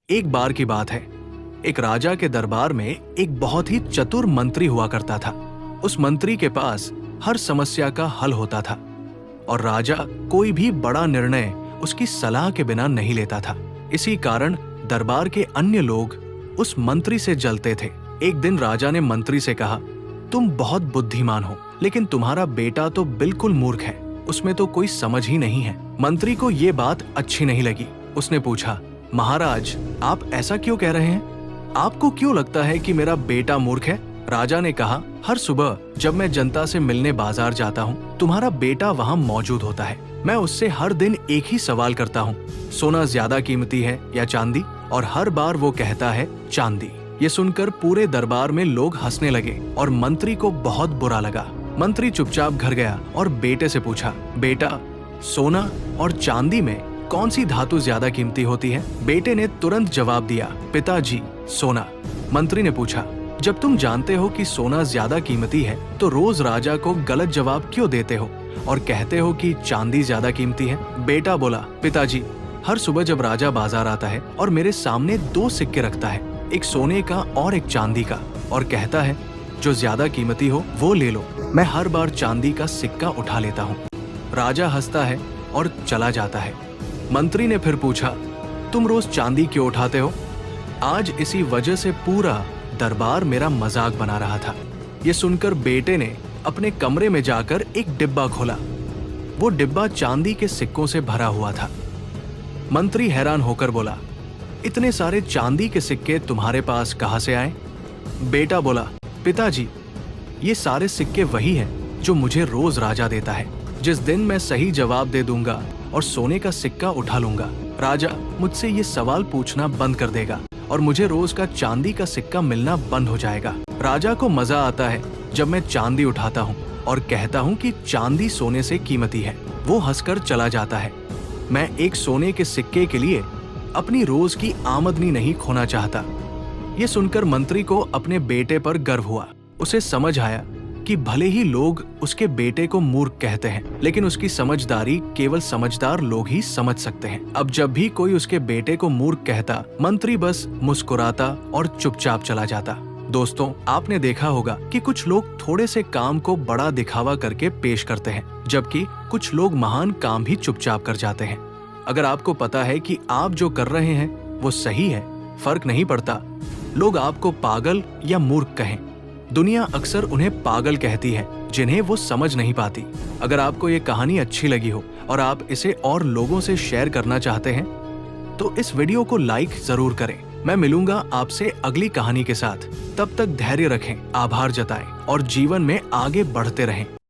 एक बार की बात है, एक राजा के दरबार में एक बहुत ही चतुर मंत्री हुआ करता था। उस मंत्री के पास हर समस्या का हल होता था और राजा कोई भी बड़ा निर्णय उसकी सलाह के बिना नहीं लेता था। इसी कारण दरबार के अन्य लोग उस मंत्री से जलते थे। एक दिन राजा ने मंत्री से कहा, तुम बहुत बुद्धिमान हो, लेकिन तुम्हारा बेटा तो बिल्कुल मूर्ख है, उसमें तो कोई समझ ही नहीं है। मंत्री को ये बात अच्छी नहीं लगी। उसने पूछा, महाराज, आप ऐसा क्यों कह रहे हैं? आपको क्यों लगता है कि मेरा बेटा मूर्ख है? राजा ने कहा, हर सुबह जब मैं जनता से मिलने बाजार जाता हूँ, तुम्हारा बेटा वहाँ मौजूद होता है। मैं उससे हर दिन एक ही सवाल करता हूँ, सोना ज्यादा कीमती है या चांदी? और हर बार वो कहता है चांदी। ये सुनकर पूरे दरबार में लोग हंसने लगे और मंत्री को बहुत बुरा लगा। मंत्री चुपचाप घर गया और बेटे से पूछा, बेटा, सोना और चांदी में कौन सी धातु ज्यादा कीमती होती है? बेटे ने तुरंत जवाब दिया, पिताजी, सोना। मंत्री ने पूछा, जब तुम जानते हो कि सोना ज्यादा कीमती है तो रोज राजा को गलत जवाब क्यों देते हो और कहते हो कि चांदी ज्यादा कीमती है? बेटा बोला, पिताजी, हर सुबह जब राजा बाजार आता है और मेरे सामने 2 सिक्के रखता है, एक सोने का और एक चांदी का, और कहता है जो ज्यादा कीमती हो वो ले लो, मैं हर बार चांदी का सिक्का उठा लेता हूँ। राजा हंसता है और चला जाता है। मंत्री ने फिर पूछा, तुम रोज चांदी क्यों उठाते हो? आज इसी वजह से पूरा दरबार मेरा मजाक बना रहा था। ये सुनकर बेटे ने अपने कमरे में जाकर एक डिब्बा खोला। वो डिब्बा चांदी के सिक्कों से भरा हुआ था। मंत्री हैरान होकर बोला, इतने सारे चांदी के सिक्के तुम्हारे पास कहां से आए? बेटा बोला, पिताजी, ये सारे सिक्के वही हैं जो मुझे रोज राजा देता है। जिस दिन मैं सही जवाब दे दूंगा और सोने का सिक्का उठा लूंगा, राजा मुझसे ये सवाल पूछना बंद कर देगा और मुझे रोज का चांदी का सिक्का मिलना बंद हो जाएगा। राजा को मजा आता है जब मैं चांदी उठाता हूँ और कहता हूँ कि चांदी सोने से कीमती है। वो हंसकर चला जाता है। मैं एक सोने के सिक्के के लिए अपनी रोज की आमदनी नहीं खोना चाहता। ये सुनकर मंत्री को अपने बेटे पर गर्व हुआ। उसे समझ आया कि भले ही लोग उसके बेटे को मूर्ख कहते हैं, लेकिन उसकी समझदारी केवल समझदार लोग ही समझ सकते हैं। अब जब भी कोई उसके बेटे को मूर्ख कहता, मंत्री बस मुस्कुराता और चुपचाप चला जाता। दोस्तों, आपने देखा होगा कि कुछ लोग थोड़े से काम को बड़ा दिखावा करके पेश करते हैं, जबकि कुछ लोग महान काम भी चुपचाप कर जाते हैं। अगर आपको पता है कि आप जो कर रहे हैं वो सही है, फर्क नहीं पड़ता लोग आपको पागल या मूर्ख कहें। दुनिया अक्सर उन्हें पागल कहती है जिन्हें वो समझ नहीं पाती। अगर आपको ये कहानी अच्छी लगी हो और आप इसे और लोगों से शेयर करना चाहते हैं तो इस वीडियो को लाइक जरूर करें। मैं मिलूंगा आपसे अगली कहानी के साथ। तब तक धैर्य रखें, आभार जताएं और जीवन में आगे बढ़ते रहें।